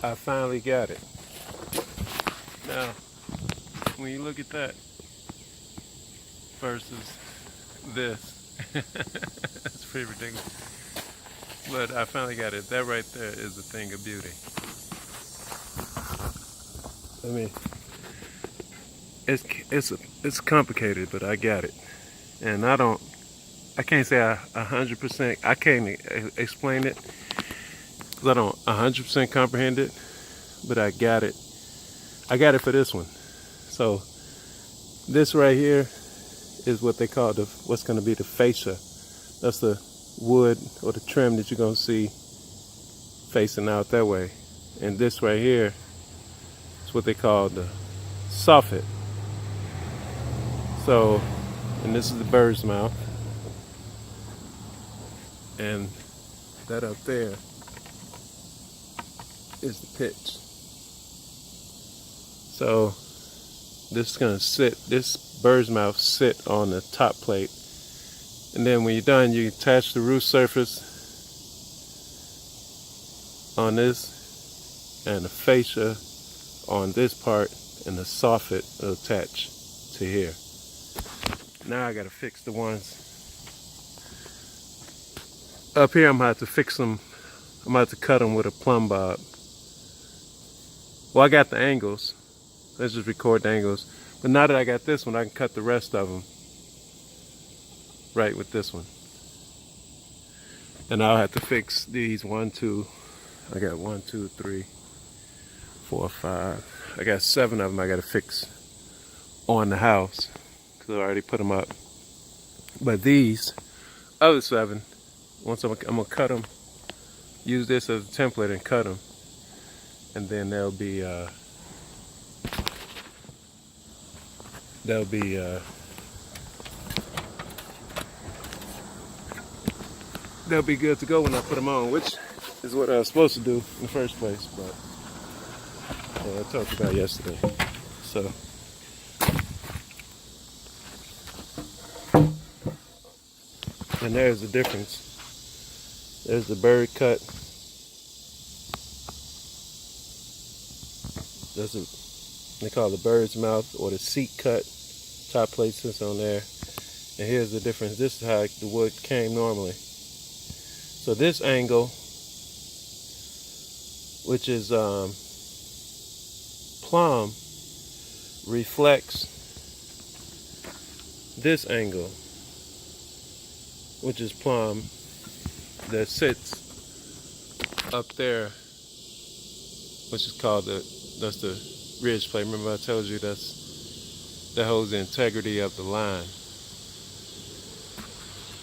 I finally got it. Now, when you look at that versus this, it's pretty ridiculous. But I finally got it. That right there is a thing of beauty. I mean, it's complicated, but I got it. And I can't say 100%. I can't explain it because I don't 100% comprehend it. But I got it. I got it for this one. So this right here is what they call what's going to be the fascia. That's the wood or the trim that you're going to see facing out that way. And this right here is what they call the soffit. So, and this is the bird's mouth. And that up there is the pitch. So this is gonna this bird's mouth sit on the top plate. And then when you're done, you attach the roof surface on this and the fascia on this part, and the soffit will attach to here. Now I gotta fix the ones up here. I'm gonna have to fix them. I'm gonna have to cut them with a plumb bob. Well, I got the angles. Let's just record the angles. But now that I got this one, I can cut the rest of them right with this one. And I'll have to fix these 1, 2. I got 1, 2, 3, 4, 5. I got 7 of them I got to fix on the house because I already put them up. But these other 7, once I'm gonna cut them, use this as a template and cut them, and then they'll be good to go when I put them on, which is what I was supposed to do in the first place, but I talked about yesterday. So and there's the difference. There's the bird cut. They call it the bird's mouth or the seat cut. Top plate sits on there. And here's the difference. This is how the wood came normally. So this angle, which is plumb, reflects this angle, which is plumb, that sits up there, which is called that's the ridge plate. Remember I told you that holds the integrity of the line.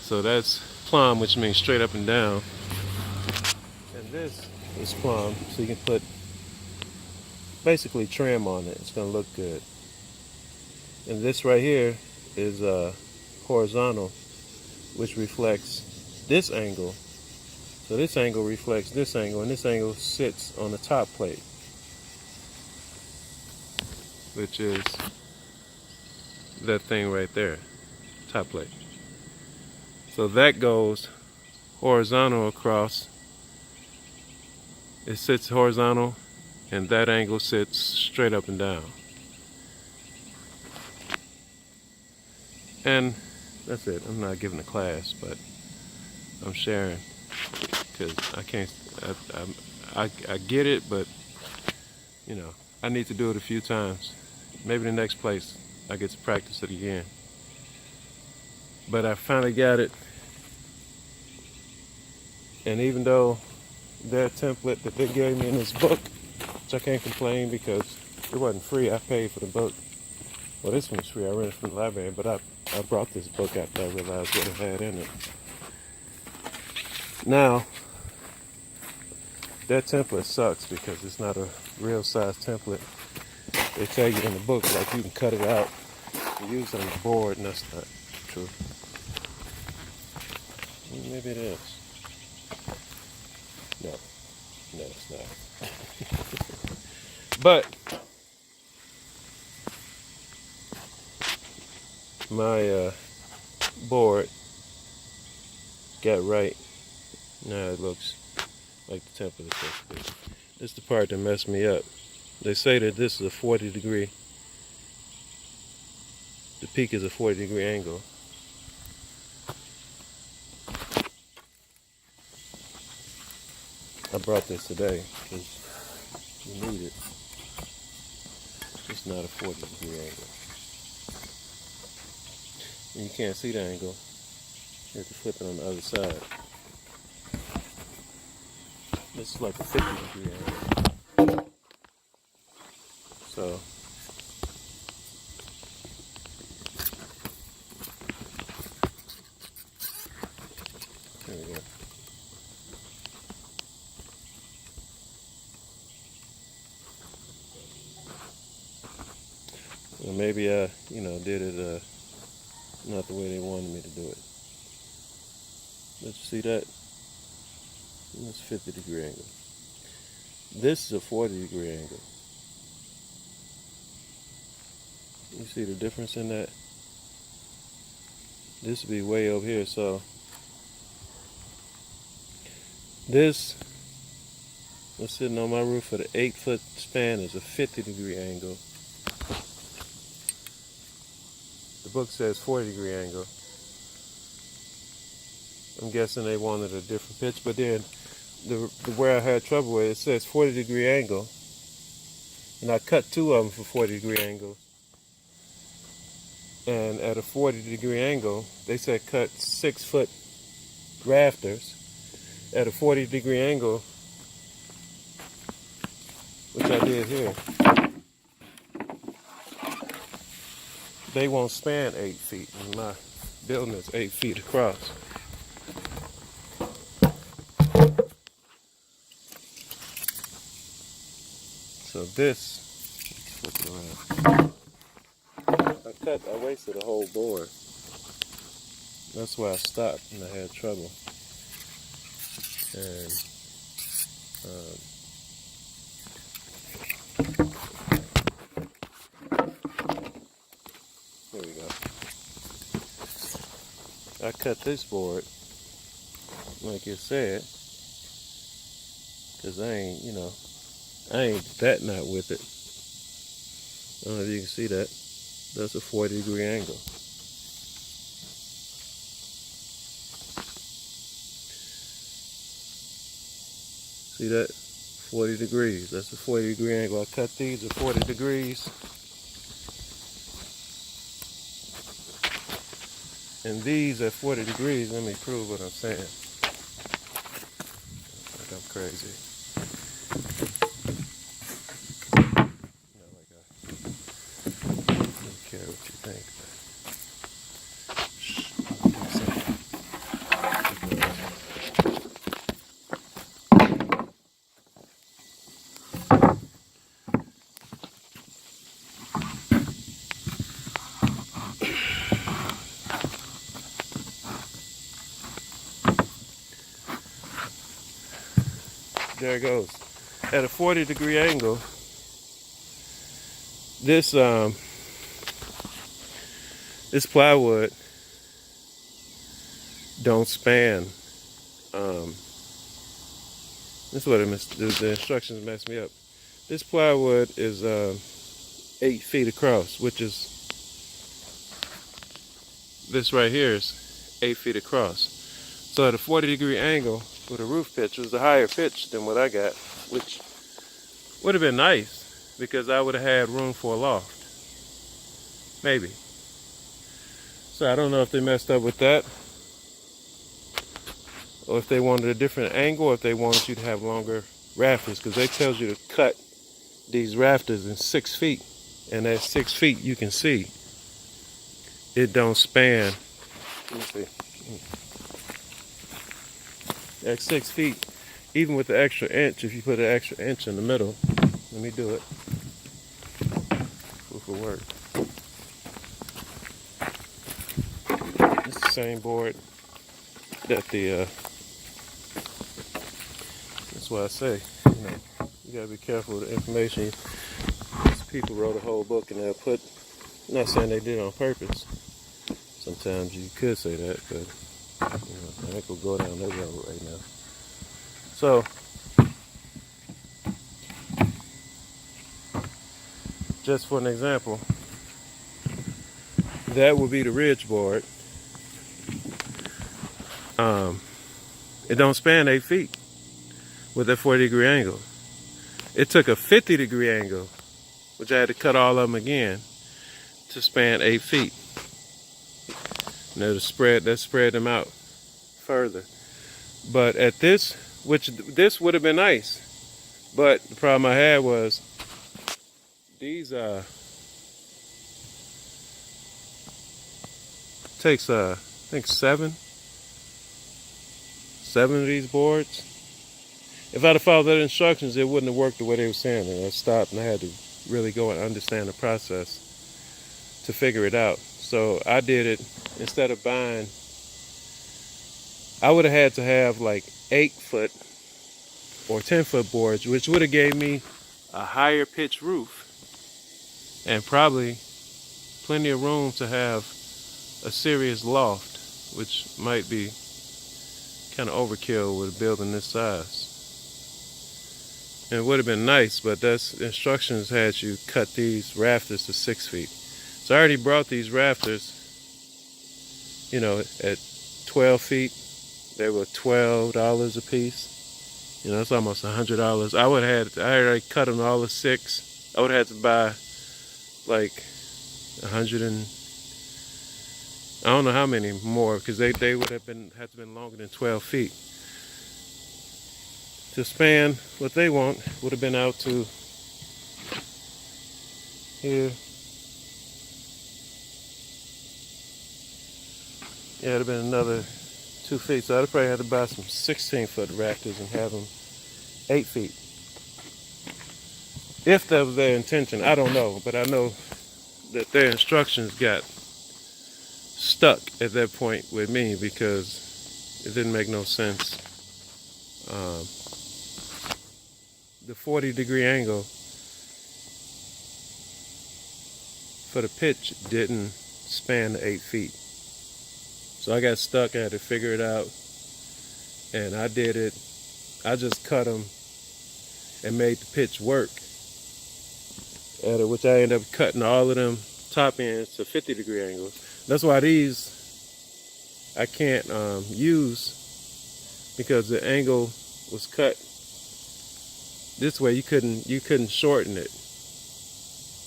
So that's plumb, which means straight up and down. And this is plumb, so you can put basically trim on it. It's gonna look good. And this right here is horizontal, which reflects this angle. So this angle reflects this angle, and this angle sits on the top plate, which is that thing right there, top plate. So that goes horizontal across. It sits horizontal, and that angle sits straight up and down. And that's it. I'm not giving a class, but I'm sharing because I can't. I get it, but you know, I need to do it a few times. Maybe the next place I get to practice it again. But I finally got it. And even though their template that they gave me in this book, which I can't complain because it wasn't free, I paid for the book. Well, this one's free. I rented it from the library, but I brought this book after I realized what it had in it. Now, that template sucks because it's not a real size template. They tell you in the book, like, you can cut it out and use it on the board, and that's not true. Maybe it is. No, it's not. But my board got right. Now it looks like the temple is supposed to be. This is the part that messed me up. They say that this is a 40 degree, the peak is a 40-degree angle. I brought this today because you need it. It's not a 40-degree angle. And you can't see the angle. You have to flip it on the other side. This is like a 50-degree angle. So there we go. Well, maybe I, did it not the way they wanted me to do it. But you see that? That's a 50-degree angle. This is a 40-degree angle. You see the difference in that? This would be way over here, so this was sitting on my roof for the 8-foot span is a 50-degree angle. The book says 40-degree angle. I'm guessing they wanted a different pitch, but then where I had trouble with it says 40-degree angle, and I cut 2 of them for 40-degree angles. And at a 40-degree angle, they said cut 6-foot rafters at a 40-degree angle, which I did here. They won't span 8 feet, and my building is 8 feet across. So this, let's flip it around. I wasted a whole board. That's why I stopped and I had trouble. And here we go. I cut this board, like it said, because I ain't that not with it. I don't know if you can see that. That's a 40-degree angle. See that? 40 degrees. That's a 40-degree angle. I cut these at 40 degrees. And these at 40 degrees, let me prove what I'm saying. Like I'm crazy. I don't care what you think. There it goes. At a 40-degree angle, this plywood don't span. This is what the instructions messed me up. This plywood is 8 feet across, which is this right here is 8 feet across. So at a 40-degree angle with a roof pitch was a higher pitch than what I got, which would have been nice because I would have had room for a loft. Maybe. So I don't know if they messed up with that, or if they wanted a different angle, or if they wanted you to have longer rafters, because they tells you to cut these rafters in 6 feet, and at 6 feet you can see it don't span. Let me see. At 6 feet, even with the extra inch, if you put an extra inch in the middle, let me do it. Proof of work. It's the same board that that's why I say, you gotta be careful with the information. These people wrote a whole book and they'll put, I'm not saying they did it on purpose. Sometimes you could say that, but I think we'll go down that road right now. So just for an example, that would be the ridge board. It don't span 8 feet with that 40-degree angle. It took a 50-degree angle, which I had to cut all of them again, to span 8 feet. Now that spread them out further. But at this, which this would have been nice, but the problem I had was these takes I think seven of these boards. If I'd have followed the instructions, it wouldn't have worked the way they were saying. And I stopped and I had to really go and understand the process to figure it out. So I did it instead of buying. I would have had to have like 8-foot or 10-foot boards, which would have gave me a higher pitch roof and probably plenty of room to have a serious loft, which might be kind of overkill with a building this size. And it would have been nice, but that's instructions had you cut these rafters to 6 feet. So I already brought these rafters, you know, at 12 feet. They were $12 a piece. You know, that's almost $100. I already cut them all to 6. I would have had to buy like 100 and I don't know how many more, because they would have had to been longer than 12 feet. To span what they want would have been out to here. Yeah, it'd have been another 2 feet. So I'd probably have to buy some 16-foot rafters and have them 8 feet. If that was their intention, I don't know, but I know that their instructions got stuck at that point with me because it didn't make no sense. The 40-degree angle for the pitch didn't span the 8 feet. So I got stuck. I had to figure it out. And I did it. I just cut them and made the pitch work. Which I ended up cutting all of them top ends to 50-degree angles. That's why these I can't use, because the angle was cut this way. You couldn't shorten it.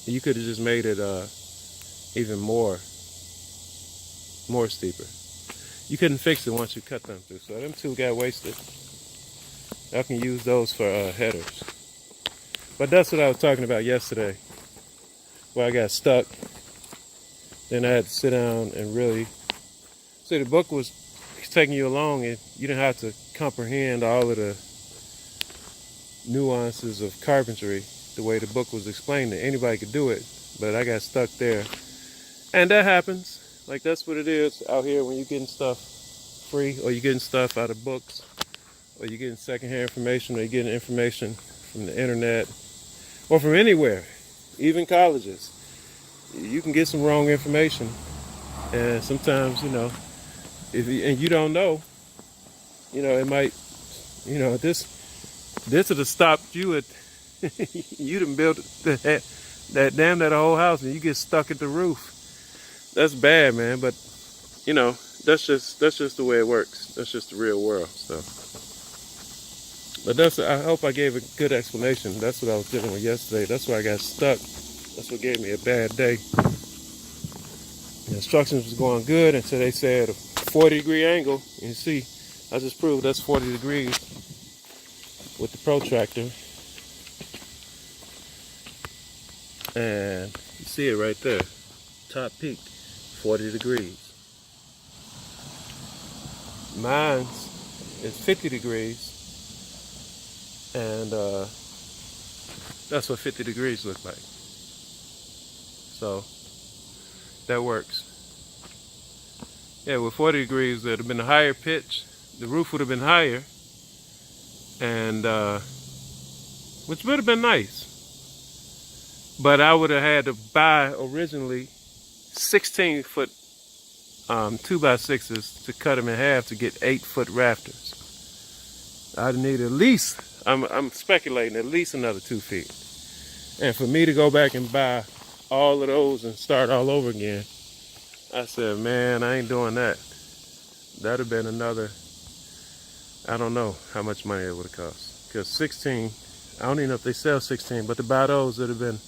You could have just made it even more steeper. You couldn't fix it once you cut them through. So them two got wasted. I can use those for headers. But that's what I was talking about yesterday, where I got stuck. Then I had to sit down and really see. The book was taking you along, and you didn't have to comprehend all of the nuances of carpentry the way the book was explaining it. Anybody could do it, but I got stuck there. And that happens. Like, that's what it is out here when you're getting stuff free, or you're getting stuff out of books, or you're getting secondhand information, or you're getting information from the internet, or from anywhere, even colleges. You can get some wrong information, and sometimes, you know, and you don't know, you know, it might, you know, this would have stopped you at, you done built that whole house, and you get stuck at the roof. That's bad, man. But you know, that's just the way it works. That's just the real world. So, but I hope I gave a good explanation. That's what I was dealing with yesterday. That's why I got stuck. That's what gave me a bad day. The instructions was going good until they said a 40-degree angle. You see, I just proved that's 40 degrees with the protractor. And you see it right there. Top peak, 40 degrees. Mine's is 50 degrees. And that's what 50 degrees look like. So that works. Yeah, with 40 degrees, there'd have been a higher pitch. The roof would have been higher, and which would have been nice. But I would have had to buy originally 16-foot 2x6s to cut them in half to get 8-foot rafters. I'd need at least, I'm speculating, at least another 2 feet. And for me to go back and buy all of those and start all over again, I said, man, I ain't doing that. That'd have been another, I don't know how much money it would have cost. Because 16, I don't even know if they sell 16, but to buy those, it would have been,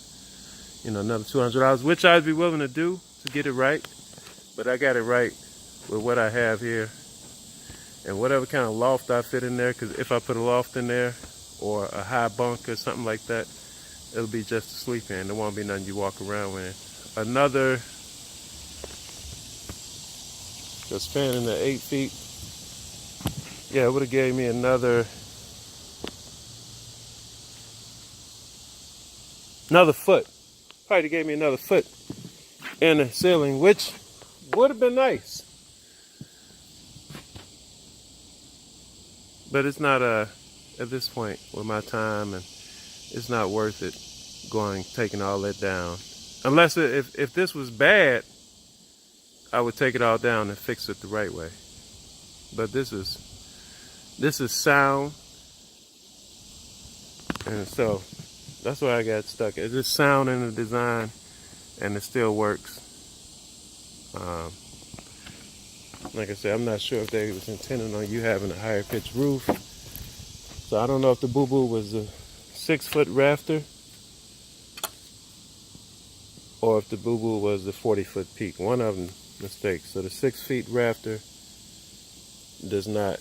another $200, which I'd be willing to do to get it right. But I got it right with what I have here. And whatever kind of loft I fit in there, because if I put a loft in there or a high bunk or something like that, it'll be just to sleep in. There won't be nothing you walk around with. Another, the spanning the 8 feet, yeah, it would have gave me another foot. Probably gave me another foot in the ceiling, which would have been nice. But it's not at this point with my time, and it's not worth it taking all that down. Unless if this was bad, I would take it all down and fix it the right way. But this is sound, and so that's why I got stuck. It's just sound in the design, and it still works. Like I said, I'm not sure if they was intending on you having a higher pitched roof. So I don't know if the boo-boo was a 6-foot rafter or if the boo-boo was the 40-foot peak. One of them mistakes. So the 6 feet rafter does not,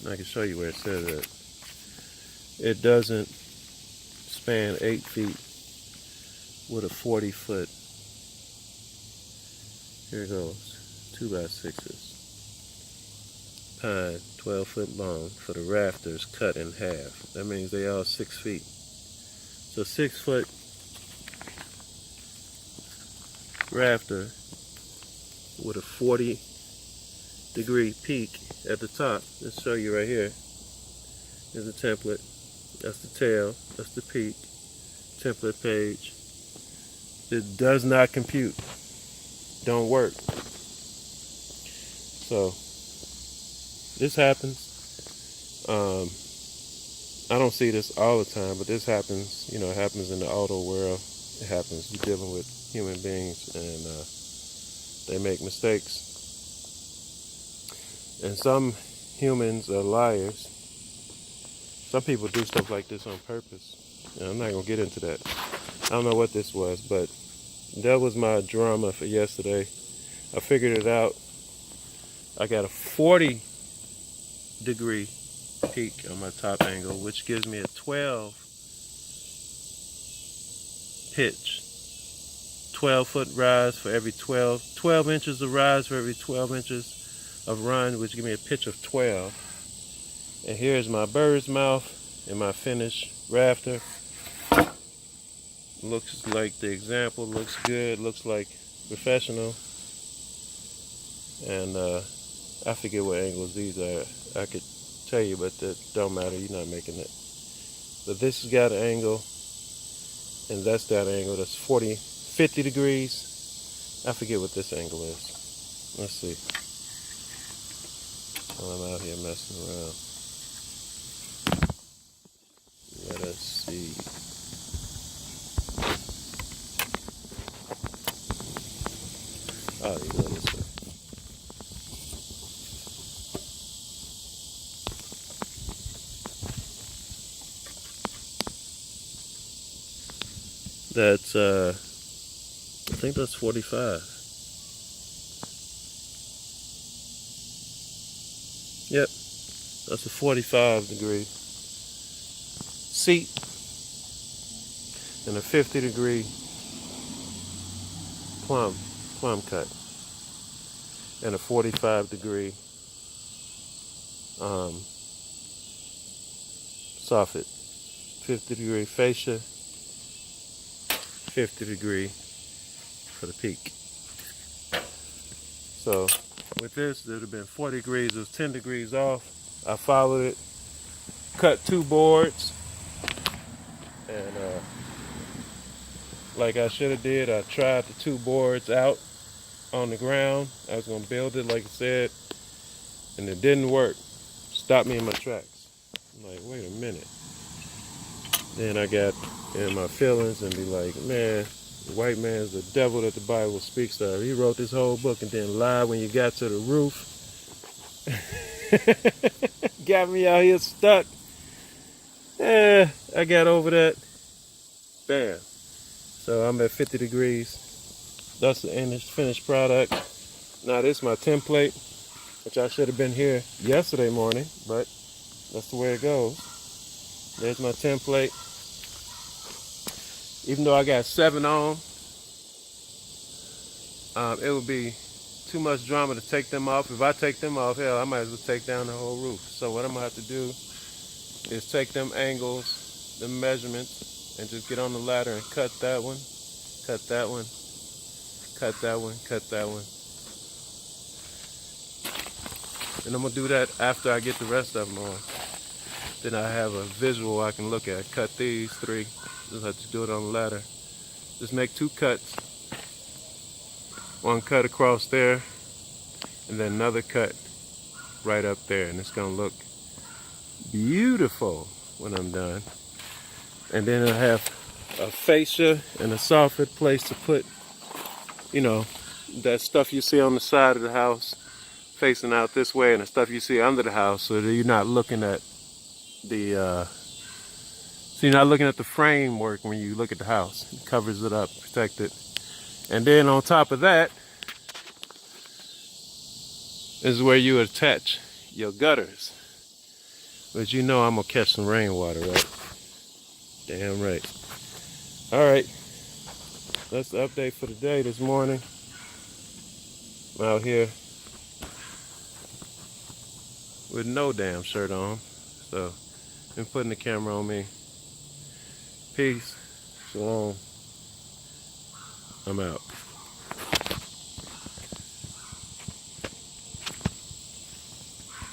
I can show you where it says that. It doesn't span 8 feet with a 40-foot. Here it goes. 2x6s. Pine, 12 foot long for the rafters cut in half. That means they all 6 feet. So 6 foot rafter with a 40-degree peak at the top. Let's show you right here. Here's a template. That's the tail. That's the peak. Template page. It does not compute. Don't work. So this happens. I don't see this all the time, but this happens. It happens in the auto world. It happens. You're dealing with human beings, and they make mistakes. And some humans are liars. Some people do stuff like this on purpose. And I'm not gonna get into that. I don't know what this was, but that was my drama for yesterday. I figured it out. I got a 40-degree peak on my top angle, which gives me a 12 pitch. 12-foot rise for every 12 inches of rise for every 12 inches of run, which gives me a pitch of 12. And here's my bird's mouth and my finished rafter. Looks like the example, looks good, looks like professional. And I forget what angles these are. I could tell you, but that don't matter. You're not making it. But this has got an angle, and that's got an angle. That's 50 degrees. I forget what this angle is. Let's see. While I'm out here messing around. Let us see. Oh, you go this way. That's, I think that's 45. Yep, that's a 45-degree seat and a 50-degree plumb cut and a 45-degree soffit, 50-degree fascia, 50-degree for the peak. So with this, it would have been 40 degrees. It was 10 degrees off. I followed it, cut 2 boards, and like I should have did, I tried the 2 boards out on the ground. I was going to build it like I said, and it didn't work. Stopped me in my tracks. I'm like, wait a minute. Then I got in my feelings and be like, man, the white man's the devil that the Bible speaks of. He wrote this whole book and then lied when you got to the roof. Got me out here stuck. Yeah, I got over that. Bam. So I'm at 50 degrees. That's the finished product. Now this is my template, which I should have been here yesterday morning, but that's the way it goes. There's my template. Even though I got 7 on, it would be too much drama to take them off. If I take them off, hell, I might as well take down the whole roof. So what I'm gonna have to do is take them angles, the measurements, and just get on the ladder and cut that one, cut that one, cut that one, cut that one. And I'm gonna do that after I get the rest of them on. Then I have a visual I can look at. Cut these 3. Just have to do it on the ladder. Just make 2 cuts. One cut across there, and then another cut right up there. And it's gonna look beautiful when I'm done. And then I have a fascia and a soffit place to put, you know, that stuff you see on the side of the house facing out this way, and the stuff you see under the house, so that you're not looking at the framework when you look at the house. It covers it up, protect it. And then on top of that is where you attach your gutters. But you know I'm gonna catch some rainwater, right? Damn right. Alright, that's the update for the day this morning. I'm out here with no damn shirt on, so been putting the camera on me. Peace, shalom, I'm out.